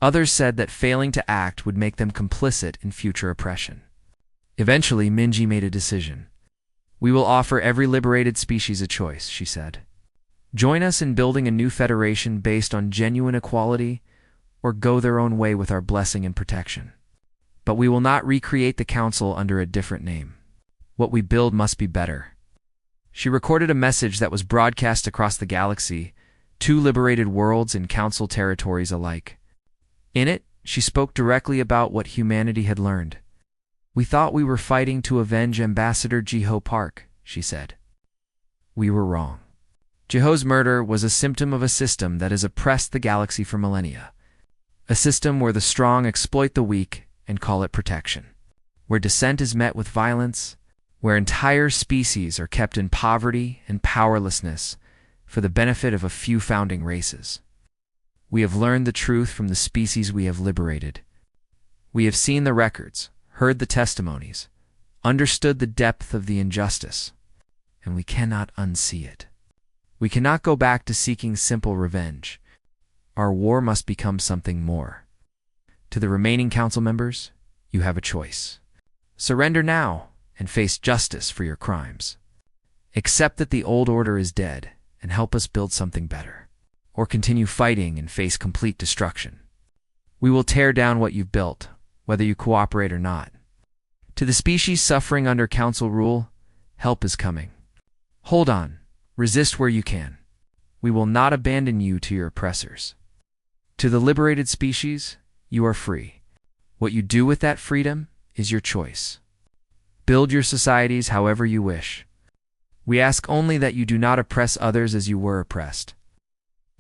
Speaker 1: Others said that failing to act would make them complicit in future oppression. Eventually, Minji made a decision. "We will offer every liberated species a choice," she said. "Join us in building a new federation based on genuine equality, or go their own way with our blessing and protection. But we will not recreate the Council under a different name. What we build must be better." She recorded a message that was broadcast across the galaxy, 2 liberated worlds and Council territories alike. In it, she spoke directly about what humanity had learned. "We thought we were fighting to avenge Ambassador Jiho Park," she said. "We were wrong. Jiho's murder was a symptom of a system that has oppressed the galaxy for millennia. A system where the strong exploit the weak and call it protection. Where dissent is met with violence, where entire species are kept in poverty and powerlessness for the benefit of a few founding races. We have learned the truth from the species we have liberated. We have seen the records, heard the testimonies, understood the depth of the injustice, and we cannot unsee it. We cannot go back to seeking simple revenge. Our war must become something more. To the remaining Council members, you have a choice. Surrender now and face justice for your crimes. Accept that the old order is dead and help us build something better. Or continue fighting and face complete destruction. We will tear down what you've built, whether you cooperate or not. To the species suffering under Council rule, help is coming. Hold on. Resist where you can. We will not abandon you to your oppressors. To the liberated species, you are free. What you do with that freedom is your choice. Build your societies however you wish. We ask only that you do not oppress others as you were oppressed.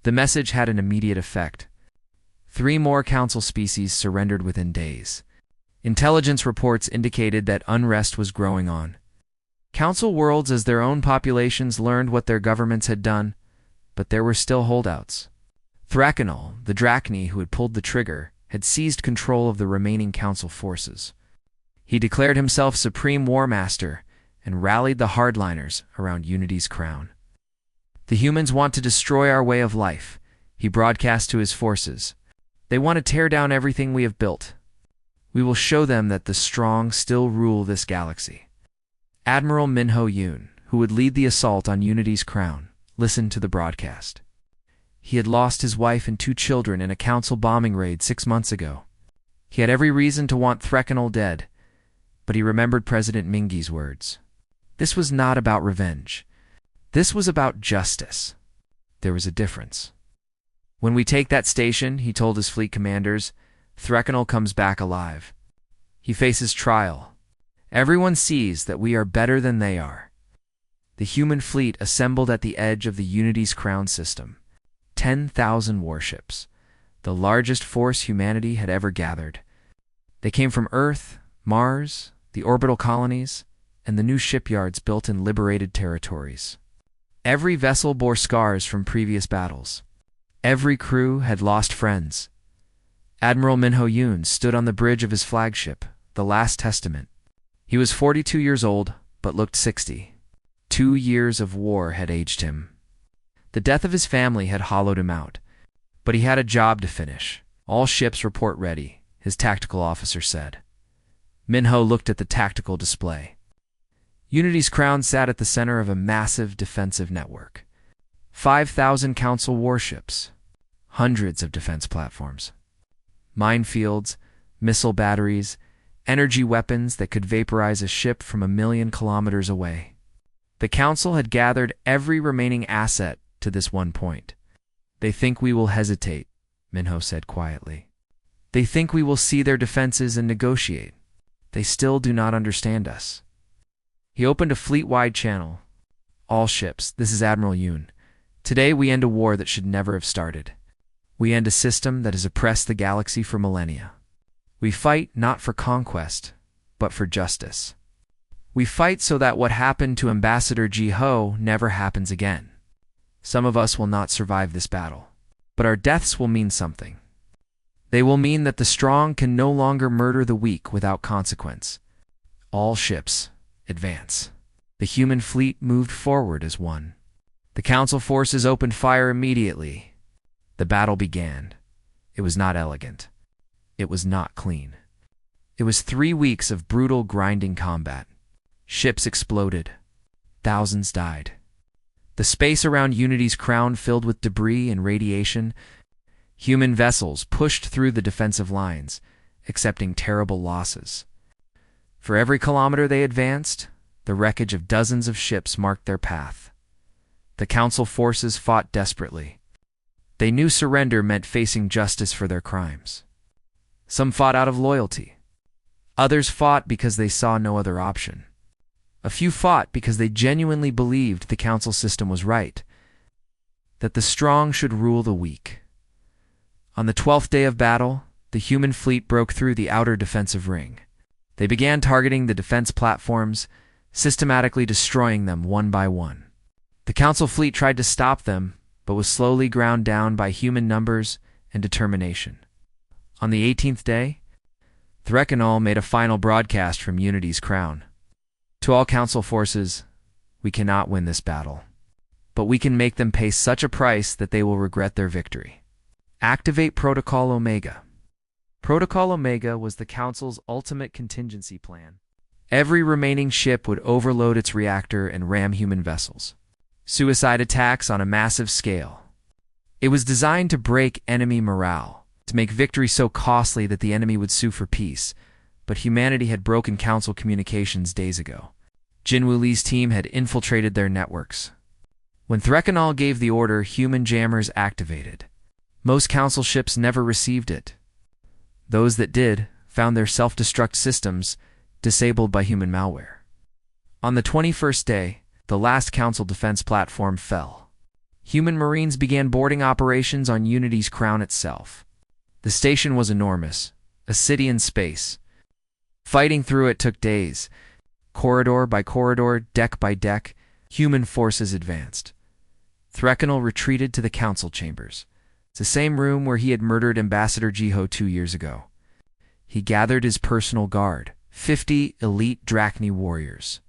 Speaker 1: The message had an immediate effect. 3 more Council species surrendered within days. Intelligence reports indicated that unrest was growing on. Council worlds as their own populations learned what their governments had done, but there were still holdouts. Thrakenol, the Drachni who had pulled the trigger, had seized control of the remaining Council forces. He declared himself Supreme War Master and rallied the hardliners around Unity's crown. "The humans want to destroy our way of life," he broadcast to his forces. "They want to tear down everything we have built. We will show them that the strong still rule this galaxy. Admiral Minho Yoon, who would lead the assault on Unity's crown, listened to the broadcast. He had lost his wife and 2 children in a council bombing raid 6 months ago. He had every reason to want Threkanol dead, but he remembered President Mingi's words. This was not about revenge. This was about justice. There was a difference. When we take that station, he told his fleet commanders, Threkanol comes back alive. He faces trial. Everyone sees that we are better than they are. The human fleet assembled at the edge of the Unity's crown system. 10,000 warships, the largest force humanity had ever gathered. They came from Earth, Mars, the orbital colonies, and the new shipyards built in liberated territories. Every vessel bore scars from previous battles. Every crew had lost friends. Admiral Minho Yoon stood on the bridge of his flagship, the Last Testament. He was 42 years old, but looked 60. 2 years of war had aged him. The death of his family had hollowed him out, but he had a job to finish. All ships report ready, his tactical officer said. Minho looked at the tactical display. Unity's crown sat at the center of a massive defensive network. 5,000 council warships, hundreds of defense platforms, minefields, missile batteries, energy weapons that could vaporize a ship from 1,000,000 kilometers away. The council had gathered every remaining asset to this one point. They think we will hesitate, Minho said quietly. They think we will see their defenses and negotiate. They still do not understand us. He opened a fleet-wide channel. All ships, this is Admiral Yoon. Today we end a war that should never have started. We end a system that has oppressed the galaxy for millennia. We fight not for conquest, but for justice. We fight so that what happened to Ambassador Ji-ho never happens again. Some of us will not survive this battle, but our deaths will mean something. They will mean that the strong can no longer murder the weak without consequence. All ships, advance. The human fleet moved forward as one. The council forces opened fire immediately. The battle began. It was not elegant. It was not clean. It was 3 weeks of brutal, grinding combat. Ships exploded. Thousands died. The space around Unity's crown filled with debris and radiation. Human vessels pushed through the defensive lines, accepting terrible losses. For every kilometer they advanced, the wreckage of dozens of ships marked their path. The council forces fought desperately. They knew surrender meant facing justice for their crimes. Some fought out of loyalty. Others fought because they saw no other option. A few fought because they genuinely believed the council system was right, that the strong should rule the weak. On the 12th day of battle, the human fleet broke through the outer defensive ring. They began targeting the defense platforms, systematically destroying them one by one. The council fleet tried to stop them, but was slowly ground down by human numbers and determination. On the 18th day, Threkanol made a final broadcast from Unity's crown. To all council forces, we cannot win this battle, but we can make them pay such a price that they will regret their victory. Activate Protocol Omega. Protocol Omega was the council's ultimate contingency plan. Every remaining ship would overload its reactor and ram human vessels. Suicide attacks on a massive scale. It was designed to break enemy morale, to make victory so costly that the enemy would sue for peace, but humanity had broken council communications days ago. Jinwoo Lee's team had infiltrated their networks. When Threkanol gave the order, human jammers activated. Most council ships never received it. Those that did found their self-destruct systems disabled by human malware. On the 21st day, the last council defense platform fell. Human Marines began boarding operations on Unity's crown itself. The station was enormous, a city in space. Fighting through it took days. Corridor by corridor, deck by deck, human forces advanced. Threkanol retreated to the council chambers. It's the same room where he had murdered Ambassador Ji-ho 2 years ago. He gathered his personal guard, 50 elite Drachni warriors.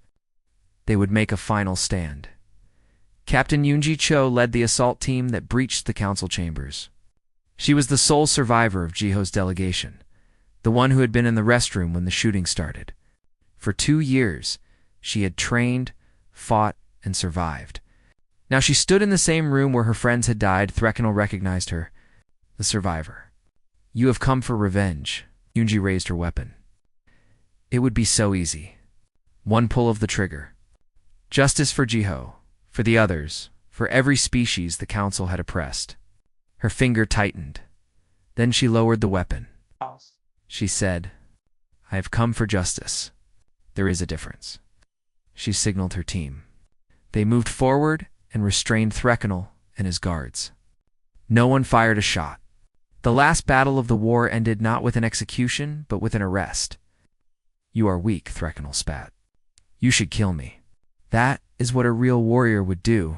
Speaker 1: They would make a final stand. Captain Yoonji Cho led the assault team that breached the council chambers. She was the sole survivor of Ji-ho's delegation, the one who had been in the restroom when the shooting started. For 2 years, she had trained, fought, and survived. Now she stood in the same room where her friends had died. Threkanel recognized her. The survivor. You have come for revenge. Yunji raised her weapon. It would be so easy. One pull of the trigger. Justice for Jiho, for the others, for every species the council had oppressed. Her finger tightened. Then she lowered the weapon. She said, I have come for justice. There is a difference. She signaled her team. They moved forward and restrained Threkanel and his guards. No one fired a shot. The last battle of the war ended not with an execution, but with an arrest. You are weak, Threkanel spat. You should kill me. That is what a real warrior would do.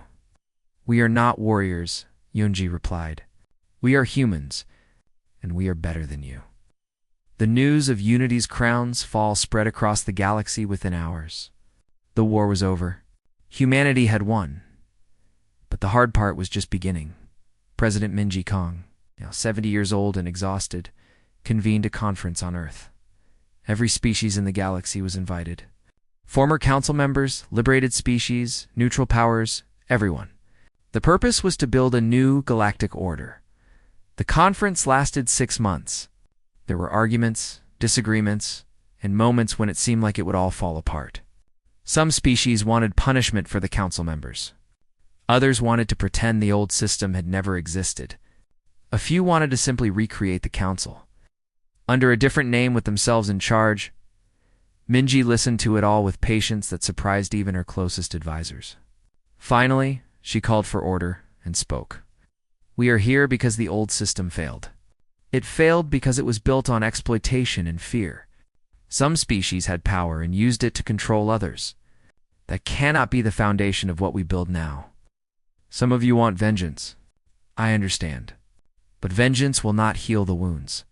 Speaker 1: We are not warriors, Yunji replied. We are humans, and we are better than you. The news of Unity's crown's fall spread across the galaxy within hours. The war was over. Humanity had won. But the hard part was just beginning. President Minji Kong, now 70 years old and exhausted, convened a conference on Earth. Every species in the galaxy was invited. Former council members, liberated species, neutral powers, everyone. The purpose was to build a new galactic order. The conference lasted 6 months. There were arguments, disagreements, and moments when it seemed like it would all fall apart. Some species wanted punishment for the council members. Others wanted to pretend the old system had never existed. A few wanted to simply recreate the council. Under a different name with themselves in charge, Minji listened to it all with patience that surprised even her closest advisors. Finally, she called for order and spoke. We are here because the old system failed. It failed because it was built on exploitation and fear. Some species had power and used it to control others. That cannot be the foundation of what we build now. Some of you want vengeance. I understand. But vengeance will not heal the wounds.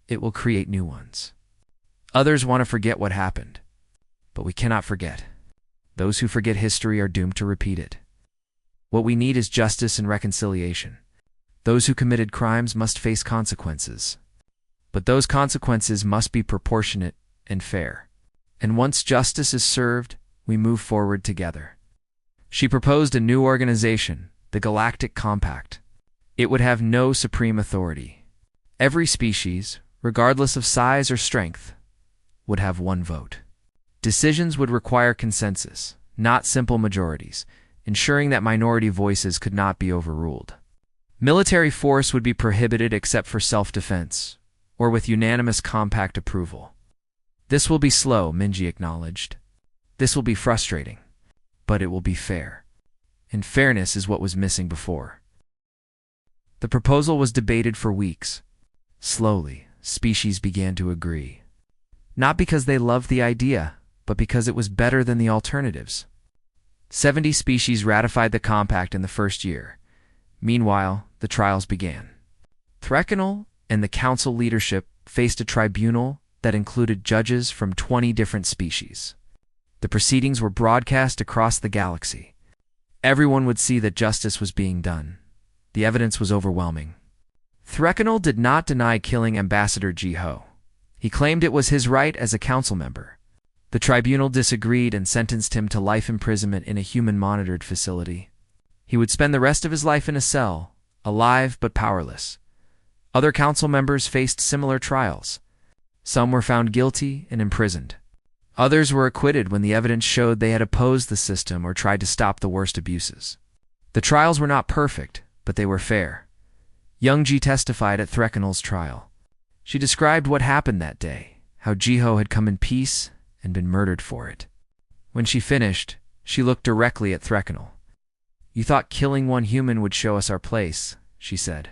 Speaker 1: It will create new ones. Others want to forget what happened. But we cannot forget. Those who forget history are doomed to repeat it. What we need is justice and reconciliation. Those who committed crimes must face consequences. But those consequences must be proportionate and fair. And once justice is served, we move forward together. She proposed a new organization, the Galactic Compact. It would have no supreme authority. Every species, regardless of size or strength, would have one vote. Decisions would require consensus, not simple majorities, ensuring that minority voices could not be overruled. Military force would be prohibited except for self-defense, or with unanimous compact approval. This will be slow, Minji acknowledged. This will be frustrating, but it will be fair. And fairness is what was missing before. The proposal was debated for weeks. Slowly, species began to agree. Not because they loved the idea, but because it was better than the alternatives. 70 species ratified the compact in the first year. Meanwhile, the trials began. Threkanel and the council leadership faced a tribunal that included judges from 20 different species. The proceedings were broadcast across the galaxy. Everyone would see that justice was being done. The evidence was overwhelming. Threkanel did not deny killing Ambassador Jiho. He claimed it was his right as a council member. The tribunal disagreed and sentenced him to life imprisonment in a human-monitored facility. He would spend the rest of his life in a cell, alive but powerless. Other council members faced similar trials. Some were found guilty and imprisoned. Others were acquitted when the evidence showed they had opposed the system or tried to stop the worst abuses. The trials were not perfect, but they were fair. Youngji testified at Threkanel's trial. She described what happened that day, how Jiho had come in peace and been murdered for it. When she finished, she looked directly at Threkanel. You thought killing one human would show us our place, she said.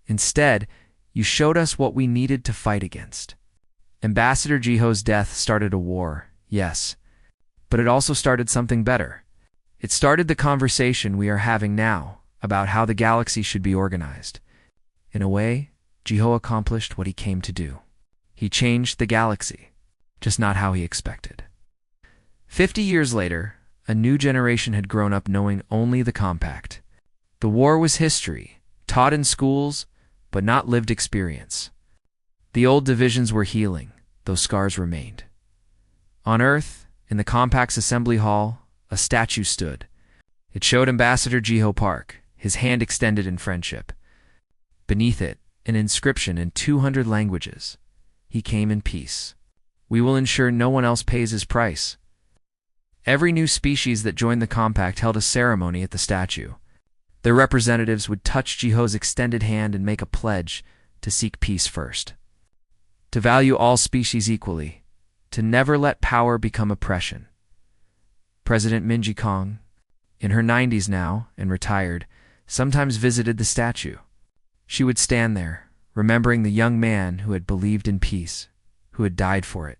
Speaker 1: Instead, you showed us what we needed to fight against. Ambassador Jiho's death started a war, yes, but it also started something better. It started the conversation we are having now about how the galaxy should be organized. In a way, Jiho accomplished what he came to do. He changed the galaxy, just not how he expected. 50 years later, a new generation had grown up knowing only the compact. The war was history, taught in schools, but not lived experience. The old divisions were healing, though scars remained. On Earth, in the Compact's assembly hall, a statue stood. It showed Ambassador Jiho Park, his hand extended in friendship. Beneath it, an inscription in 200 languages. He came in peace. We will ensure no one else pays his price. Every new species that joined the Compact held a ceremony at the statue. Their representatives would touch Jiho's extended hand and make a pledge to seek peace first, to value all species equally, to never let power become oppression. President Minji Kong, in her 90s now and retired, sometimes visited the statue. She would stand there, remembering the young man who had believed in peace, who had died for it.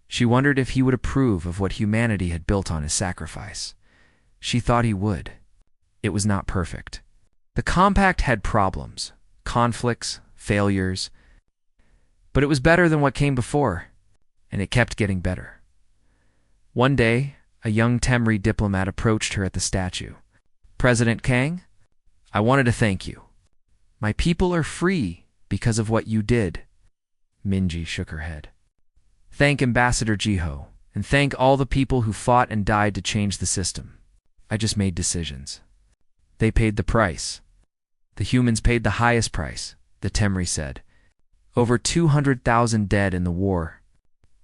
Speaker 1: She wondered if he would approve of what humanity had built on his sacrifice. She thought he would. It was not perfect. The Compact had problems, conflicts, failures, but it was better than what came before, and it kept getting better. One day, a young Temri diplomat approached her at the statue. "President Kang, I wanted to thank you. My people are free because of what you did." Minji shook her head. "Thank Ambassador Jiho, and thank all the people who fought and died to change the system. I just made decisions. They paid the price. The humans paid the highest price," the Temri said. "Over 200,000 dead in the war.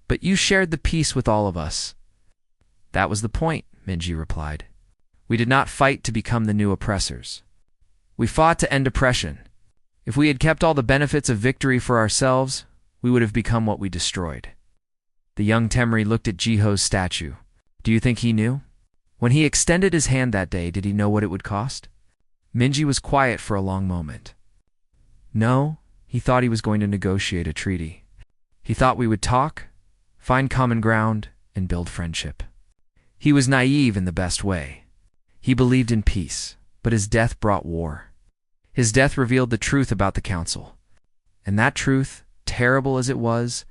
Speaker 1: But you shared the peace with all of us." "That was the point," Minji replied. "We did not fight to become the new oppressors. We fought to end oppression. If we had kept all the benefits of victory for ourselves, we would have become what we destroyed." The young Temri looked at Jiho's statue. Do you think he knew? When he extended his hand that day, did he know what it would cost? Minji was quiet for a long moment. No, he thought he was going to negotiate a treaty. He thought we would talk, find common ground, and build friendship. He was naive in the best way. He believed in peace, but his death brought war. His death revealed the truth about the Council. And that truth, terrible as it was,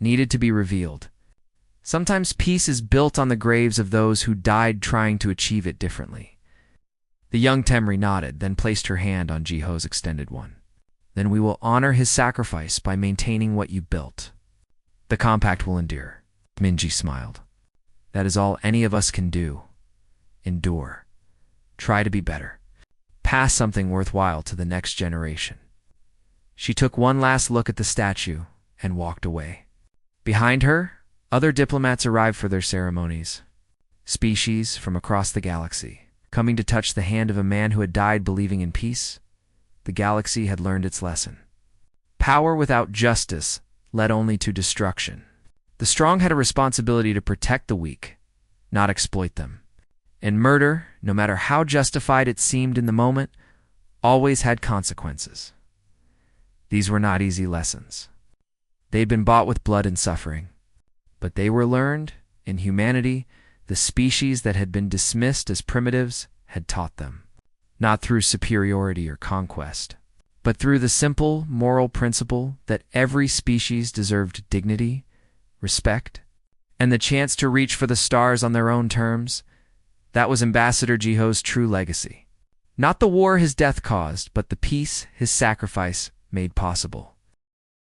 Speaker 1: needed to be revealed. Sometimes peace is built on the graves of those who died trying to achieve it differently. The young Temri nodded, then placed her hand on Jiho's extended one. "Then we will honor his sacrifice by maintaining what you built. The Compact will endure." Minji smiled. "That is all any of us can do. Endure. Try to be better. Pass something worthwhile to the next generation." She took one last look at the statue and walked away. Behind her, other diplomats arrived for their ceremonies. Species from across the galaxy, coming to touch the hand of a man who had died believing in peace. The galaxy had learned its lesson. Power without justice led only to destruction. The strong had a responsibility to protect the weak, not exploit them. And murder, no matter how justified it seemed in the moment, always had consequences. These were not easy lessons. They'd been bought with blood and suffering. But they were learned, in humanity, the species that had been dismissed as primitives had taught them. Not through superiority or conquest, but through the simple moral principle that every species deserved dignity, respect, and the chance to reach for the stars on their own terms. That was Ambassador Jiho's true legacy. Not the war his death caused, but the peace his sacrifice made possible.